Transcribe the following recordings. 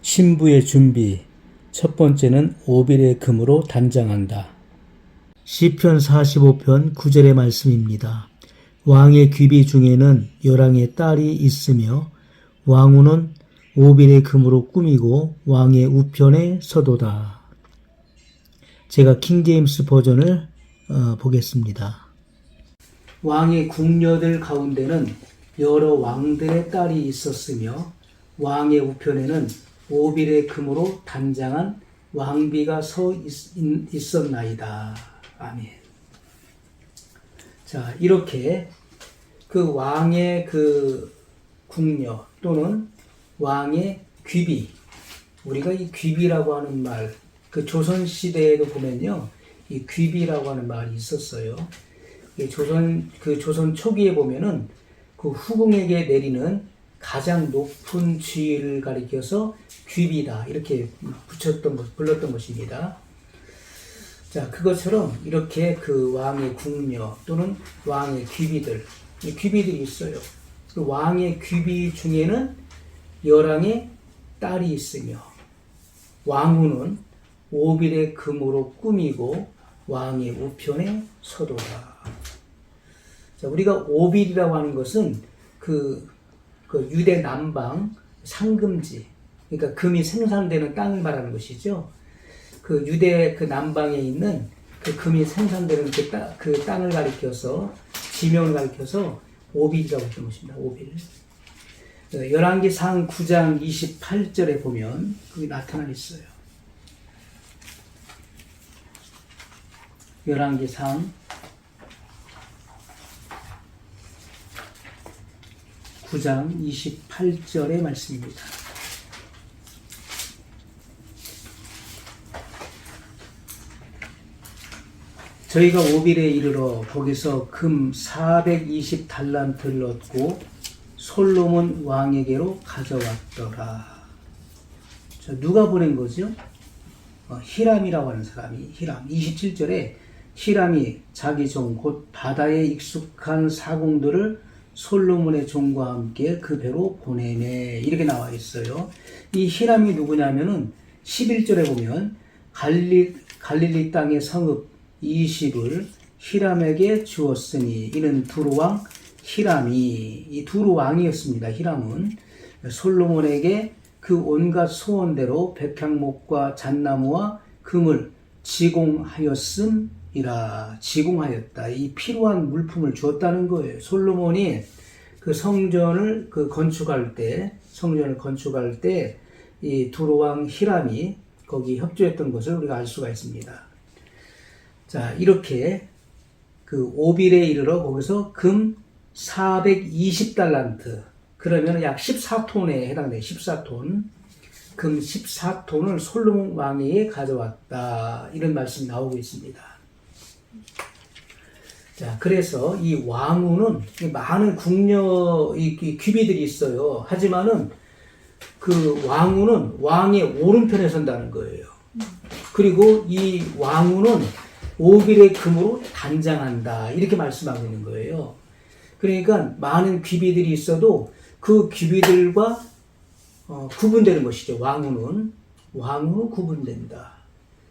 신부의 준비. 첫 번째는 오빌의 금으로 단장한다. 시편 45편 9절의 말씀입니다. 왕의 귀비 중에는 열왕의 딸이 있으며 왕후는 오빌의 금으로 꾸미고 왕의 우편에 서도다. 제가 킹제임스 버전을 보겠습니다. 왕의 궁녀들 가운데는 여러 왕들의 딸이 있었으며 왕의 우편에는 오빌의 금으로 단장한 왕비가 서 있었나이다. 아멘. 자, 이렇게 그 왕의 그 궁녀 또는 왕의 귀비, 우리가 이 귀비라고 하는 말, 그 조선 시대에도 보면요, 이 귀비라고 하는 말이 있었어요. 조선 초기에 보면은 그 후궁에게 내리는 가장 높은 지위를 가리켜서 귀비다 이렇게 불렀던 것입니다. 자, 그것처럼 이렇게 그 왕의 궁녀 또는 왕의 귀비들, 이 귀비들이 있어요. 그 왕의 귀비 중에는 열왕의 딸이 있으며 왕후는 오빌의 금으로 꾸미고 왕의 우편에 서도다. 자, 우리가 오빌이라고 하는 것은 그 유대 남방 상금지, 그러니까 금이 생산되는 땅을 말하는 것이죠. 그 유대 그 남방에 있는 그 금이 생산되는 그 땅을 가리켜서 지명을 가리켜서 오빌이라고 했던 것입니다. 오빌. 열왕기상 9장 28절에 보면 그게 나타나 있어요. 열왕기상 9장 28절의 말씀입니다. 저희가 오빌에 이르러 거기서 금 420달란트를 얻고 솔로몬 왕에게로 가져왔더라. 자, 누가 보낸 거죠? 히람이라고 하는 사람이, 히람 27절에 히람이 자기 종 곧 바다에 익숙한 사공들을 솔로몬의 종과 함께 그 배로 보내매 이렇게 나와 있어요. 이 히람이 누구냐면은 11절에 보면 갈릴리 땅의 성읍 20을 히람에게 주었으니 이는 두루왕 히람이, 이 두루왕이었습니다. 히람은 솔로몬에게 그 온갖 소원대로 백향목과 잣나무와 금을 지공하였다. 이 필요한 물품을 주었다는 거예요. 솔로몬이 그 성전을 건축할 때 이 두루왕 히람이 거기 협조했던 것을 우리가 알 수가 있습니다. 자, 이렇게 그 오빌에 이르러 거기서 금 420달란트, 그러면 약 14톤에 해당돼요. 14톤. 금 14톤을 솔로몬 왕에게 가져왔다. 이런 말씀이 나오고 있습니다. 자, 그래서 이 왕후는 많은 궁녀, 귀비들이 있어요. 하지만은 그 왕후는 왕의 오른편에 선다는 거예요. 그리고 이 왕후는 오빌의 금으로 단장한다. 이렇게 말씀하고 있는 거예요. 그러니까 많은 귀비들이 있어도 그 귀비들과 구분되는 것이죠. 왕후는 구분된다.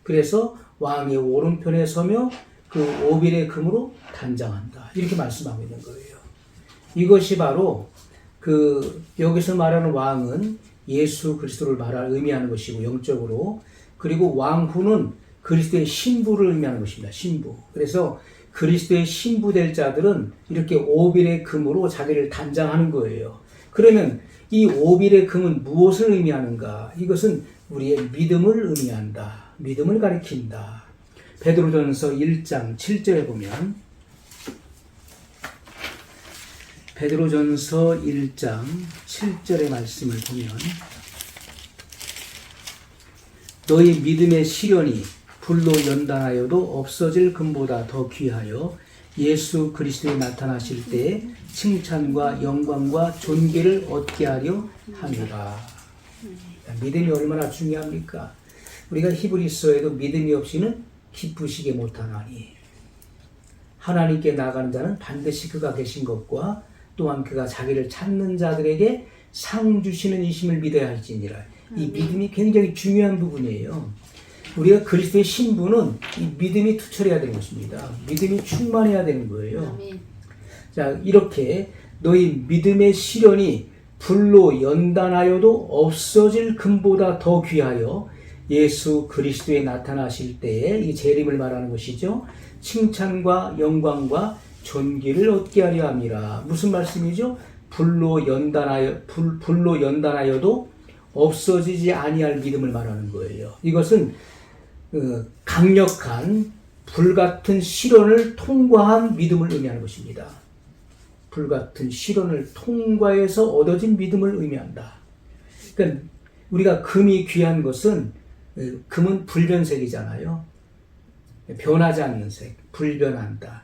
그래서 왕의 오른편에 서며 그 오빌의 금으로 단장한다. 이렇게 말씀하고 있는 거예요. 이것이 바로 여기서 말하는 왕은 예수 그리스도를 의미하는 것이고 영적으로, 그리고 왕후는 그리스도의 신부를 의미하는 것입니다. 신부. 그래서 그리스도의 신부 될 자들은 이렇게 오빌의 금으로 자기를 단장하는 거예요. 그러면 이 오빌의 금은 무엇을 의미하는가? 이것은 우리의 믿음을 의미한다. 믿음을 가리킨다. 베드로전서 1장 7절에 보면, 베드로전서 1장 7절의 말씀을 보면, 너희 믿음의 시련이 불로 연단하여도 없어질 금보다 더 귀하여 예수 그리스도에 나타나실 때에 칭찬과 영광과 존귀를 얻게 하려 함이라. 믿음이 얼마나 중요합니까? 우리가 히브리서에도 믿음이 없이는 기쁘시게 못하나니, 하나님께 나가는 자는 반드시 그가 계신 것과 또한 그가 자기를 찾는 자들에게 상 주시는 이심을 믿어야 할지니라. 이 믿음이 굉장히 중요한 부분이에요. 우리가 그리스도의 신부는 이 믿음이 투철해야 되는 것입니다. 믿음이 충만해야 되는 거예요. 아멘. 자, 이렇게 너희 믿음의 시련이 불로 연단하여도 없어질 금보다 더 귀하여 예수 그리스도에 나타나실 때에 이 재림을 말하는 것이죠. 칭찬과 영광과 존귀를 얻게 하려 함이라. 무슨 말씀이죠? 불로 연단하여도 없어지지 아니할 믿음을 말하는 거예요. 이것은 강력한 불같은 시련을 통과한 믿음을 의미하는 것입니다. 불같은 시련을 통과해서 얻어진 믿음을 의미한다. 그러니까 우리가 금이 귀한 것은 금은 불변색이잖아요. 변하지 않는 색, 불변한다.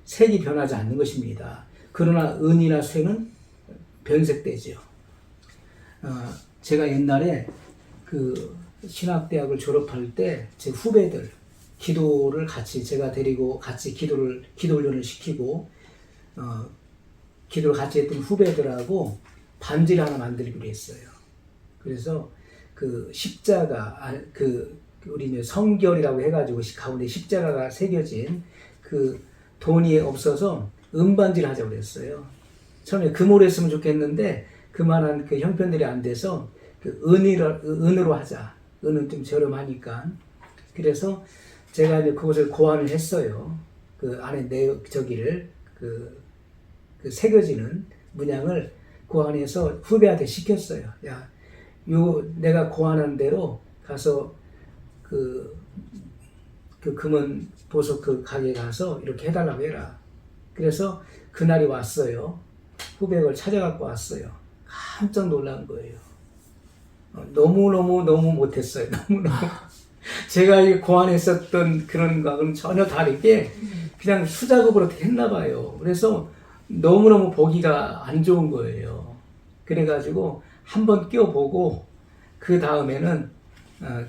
색이 변하지 않는 것입니다. 그러나 은이나 쇠는 변색되죠. 제가 옛날에 신학대학을 졸업할 때 제 후배들 기도를 같이 제가 데리고 같이 기도 훈련을 시키고 기도를 같이 했던 후배들하고 반지를 하나 만들기로 했어요. 그래서 십자가 우리 이제 성결이라고 해가지고 가운데 십자가가 새겨진 돈이 없어서 은반지를 하자고 그랬어요. 처음에 금으로 했으면 좋겠는데 그만한 형편들이 안 돼서 은으로 하자. 은은 좀 저렴하니까. 그래서 제가 이제 그것을 고안을 했어요. 안에 저기를 새겨지는 문양을 고안해서 후배한테 시켰어요. 야, 내가 고안한 대로 가서 금은 보석 가게 가서 이렇게 해달라고 해라. 그래서 그날이 왔어요. 후배가 그걸 찾아갖고 왔어요. 깜짝 놀란 거예요. 너무 못했어요. 너무너무. 제가 고안했었던 그런 거하고는 전혀 다르게 그냥 수작업으로 했나 봐요. 그래서 너무너무 보기가 안 좋은 거예요. 그래가지고 한번 끼워보고 그 다음에는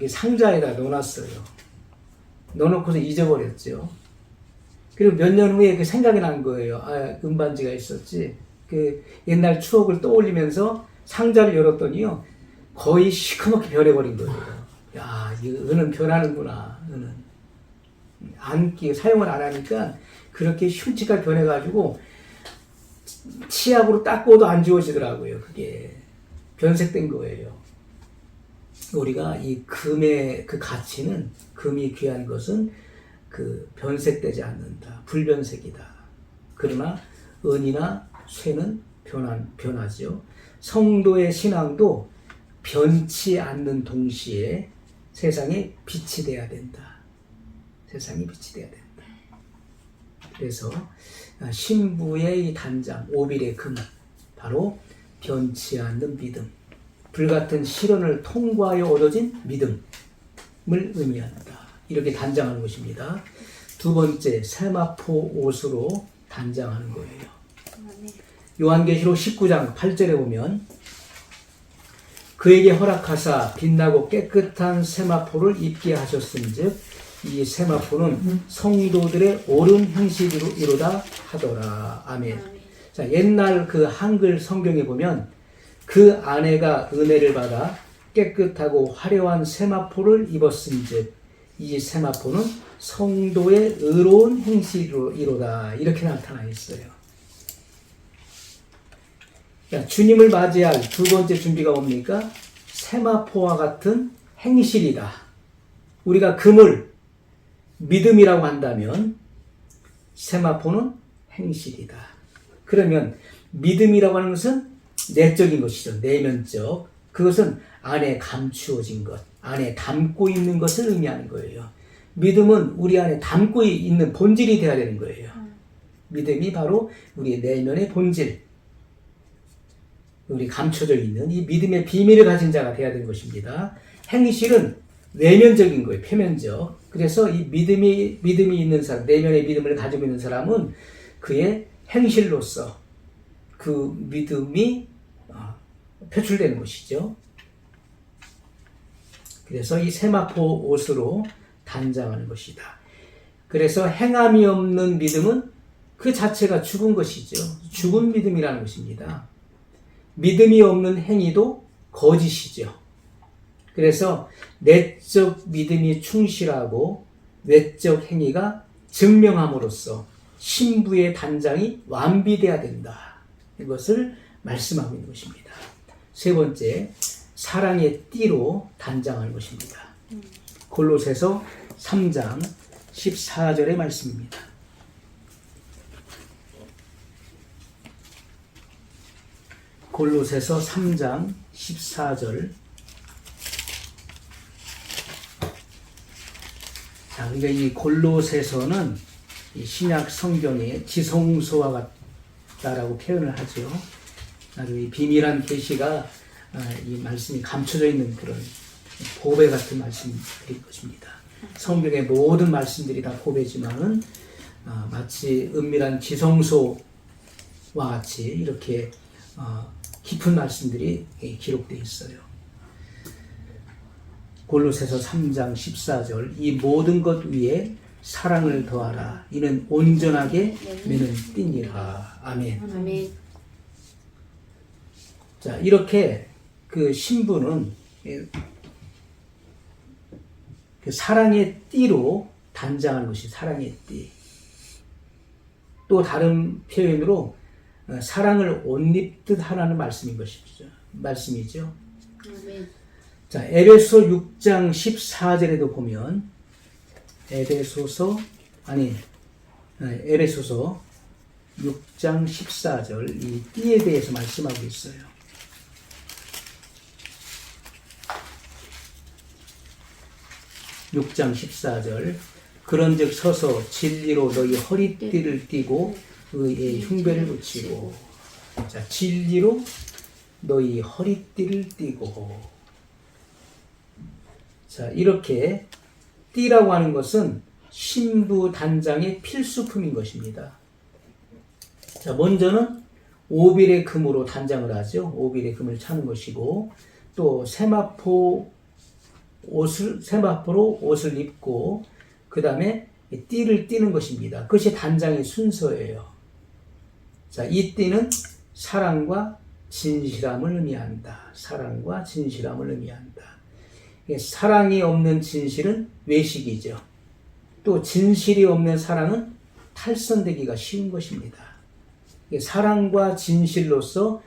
상자에다 넣어놨어요. 넣어놓고서 잊어버렸죠. 그리고 몇 년 후에 생각이 난 거예요. 은반지가 있었지. 옛날 추억을 떠올리면서 상자를 열었더니요. 거의 시커멓게 변해버린 거예요. 야, 이 은은 변하는구나. 은은 사용을 안 하니까 그렇게 흉측하게 변해가지고 치약으로 닦고도 안 지워지더라고요. 그게 변색된 거예요. 우리가 이 금의 가치는, 금이 귀한 것은 변색되지 않는다. 불변색이다. 그러나 은이나 쇠는 변하죠. 성도의 신앙도 변치 않는 동시에 세상에 빛이 돼야 된다. 세상에 빛이 돼야 된다. 그래서 신부의 이 단장, 오빌의 금, 바로 변치 않는 믿음, 불같은 시련을 통과하여 얻어진 믿음을 의미한다. 이렇게 단장하는 것입니다. 두 번째, 세마포 옷으로 단장하는 거예요. 요한계시록 19장 8절에 보면 그에게 허락하사 빛나고 깨끗한 세마포를 입게 하셨은즉 이 세마포는 성도들의 옳은 행실이로다 하더라. 아멘. 자, 옛날 한글 성경에 보면 그 아내가 은혜를 받아 깨끗하고 화려한 세마포를 입었은즉 이 세마포는 성도의 의로운 행실이로다. 이렇게 나타나 있어요. 자, 주님을 맞이할 두 번째 준비가 뭡니까? 세마포와 같은 행실이다. 우리가 금을 믿음이라고 한다면 세마포는 행실이다. 그러면 믿음이라고 하는 것은 내적인 것이죠. 내면적. 그것은 안에 감추어진 것, 안에 담고 있는 것을 의미하는 거예요. 믿음은 우리 안에 담고 있는 본질이 되어야 되는 거예요. 믿음이 바로 우리의 내면의 본질, 우리 감춰져 있는 이 믿음의 비밀을 가진 자가 되어야 되는 것입니다. 행실은 외면적인 거예요. 표면적. 그래서 이 믿음이 있는 사람, 내면의 믿음을 가지고 있는 사람은 그의 행실로서 그 믿음이 표출되는 것이죠. 그래서 이 세마포 옷으로 단장하는 것이다. 그래서 행함이 없는 믿음은 그 자체가 죽은 것이죠. 죽은 믿음이라는 것입니다. 믿음이 없는 행위도 거짓이죠. 그래서 내적 믿음이 충실하고 외적 행위가 증명함으로써 신부의 단장이 완비돼야 된다. 이것을 말씀하고 있는 것입니다. 세 번째, 사랑의 띠로 단장하는 것입니다. 골로새서 3장 14절의 말씀입니다. 골로새서 3장 14절. 자, 그러니까 이 골로새서는 이 신약 성경의 지성소와 같다라고 표현을 하죠. 아주 이 비밀한 계시가 이 말씀이 감춰져 있는 그런 보배 같은 말씀들일 것입니다. 성경의 모든 말씀들이 다 보배지만은 마치 은밀한 지성소와 같이 이렇게 깊은 말씀들이 기록되어 있어요. 골로새서 3장 14절 이 모든 것 위에 사랑을 더하라. 이는 온전하게 매는 띠니라. 아멘. 아멘. 자, 이렇게 그 신부는 그 사랑의 띠로 단장하는 것이 사랑의 띠. 또 다른 표현으로 사랑을 옷 입듯 하라는 말씀이죠. 아멘. 자, 에베소 6장 14절에도 보면 에베소서 6장 14절 이 띠에 대해서 말씀하고 있어요. (6장 14절) 그런즉 서서 진리로 너희 허리띠를 띠고 의의 흉배를 붙이고. 자, 진리로 너희 허리띠를 띠고. 자, 이렇게 띠라고 하는 것은 신부 단장의 필수품인 것입니다. 자, 먼저는 오빌의 금으로 단장을 하죠. 오빌의 금을 차는 것이고, 또 세마포로 옷을 입고, 그 다음에 띠를 띠는 것입니다. 그것이 단장의 순서예요. 자, 이 띠는 사랑과 진실함을 의미한다. 사랑과 진실함을 의미한다. 사랑이 없는 진실은 외식이죠. 또 진실이 없는 사랑은 탈선되기가 쉬운 것입니다. 사랑과 진실로서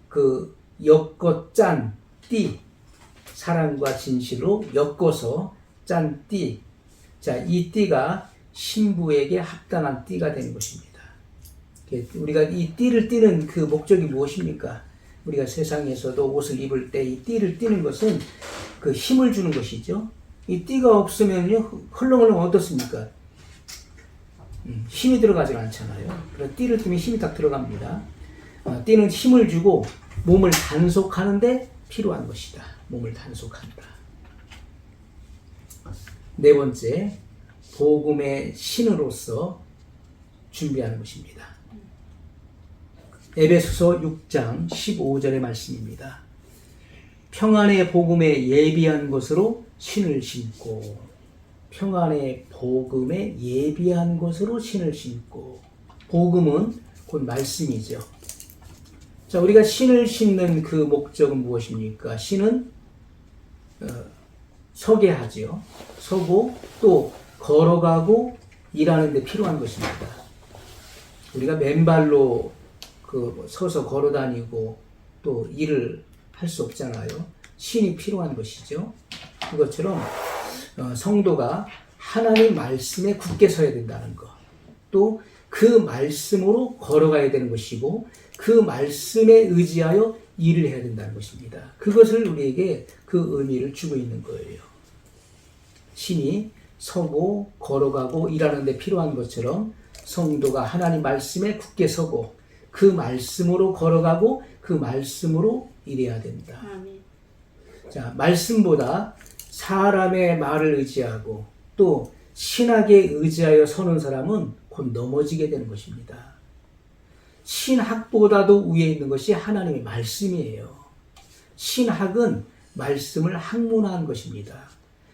그 엮어 짠 띠, 사랑과 진실로 엮어서 짠 띠. 자, 이 띠가 신부에게 합당한 띠가 되는 것입니다. 우리가 이 띠를 띠는 그 목적이 무엇입니까? 우리가 세상에서도 옷을 입을 때 이 띠를 띠는 것은 그 힘을 주는 것이죠. 이 띠가 없으면요, 헐렁헐렁 어떻습니까? 힘이 들어가지 않잖아요. 그래서 띠를 띠면 힘이 딱 들어갑니다. 띠는 힘을 주고 몸을 단속하는데 필요한 것이다. 몸을 단속한다. 네 번째, 복음의 신으로서 준비하는 것입니다. 에베소서 6장 15절의 말씀입니다. 평안의 복음에 예비한 것으로 신을 신고. 평안의 복음에 예비한 것으로 신을 신고. 복음은 곧 말씀이죠. 자, 우리가 신을 신는 그 목적은 무엇입니까? 신은 서게 하죠. 서고 또 걸어가고 일하는 데 필요한 것입니다. 우리가 맨발로 서서 걸어 다니고 또 일을 할 수 없잖아요. 신이 필요한 것이죠. 그것처럼 성도가 하나님 말씀에 굳게 서야 된다는 것. 또 그 말씀으로 걸어가야 되는 것이고 그 말씀에 의지하여 일을 해야 된다는 것입니다. 그것을 우리에게 그 의미를 주고 있는 거예요. 신이 서고 걸어가고 일하는 데 필요한 것처럼 성도가 하나님 말씀에 굳게 서고 그 말씀으로 걸어가고 그 말씀으로 일해야 된다. 아멘. 자, 말씀보다 사람의 말을 의지하고 또 신학에 의지하여 서는 사람은 곧 넘어지게 되는 것입니다. 신학보다도 위에 있는 것이 하나님의 말씀이에요. 신학은 말씀을 학문화한 것입니다.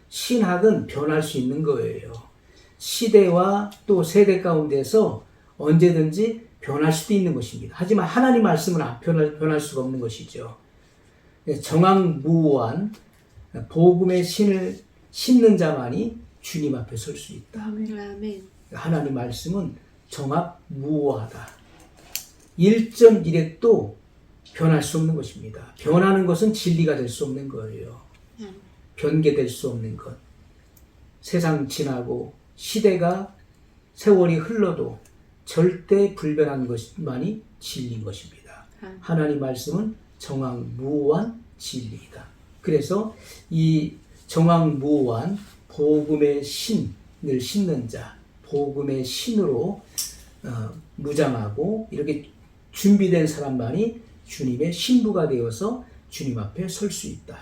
신학은 변할 수 있는 거예요. 시대와 또 세대 가운데서 언제든지 변할 수도 있는 것입니다. 하지만 하나님 말씀은 변할 수가 없는 것이죠. 정황무오한 복음의 신을 신는 자만이 주님 앞에 설 수 있다. 아멘. 하나님 말씀은 정확무오하다. 1.1핵도 변할 수 없는 것입니다. 변하는 것은 진리가 될 수 없는 거예요. 변개될 수 없는 것. 세상 지나고 시대가 세월이 흘러도 절대 불변한 것만이 진리인 것입니다. 하나님 말씀은 정확무오한 진리이다. 그래서 이 정확무오한 복음의 신을 신는 자, 복음의 신으로 무장하고 이렇게 준비된 사람만이 주님의 신부가 되어서 주님 앞에 설 수 있다.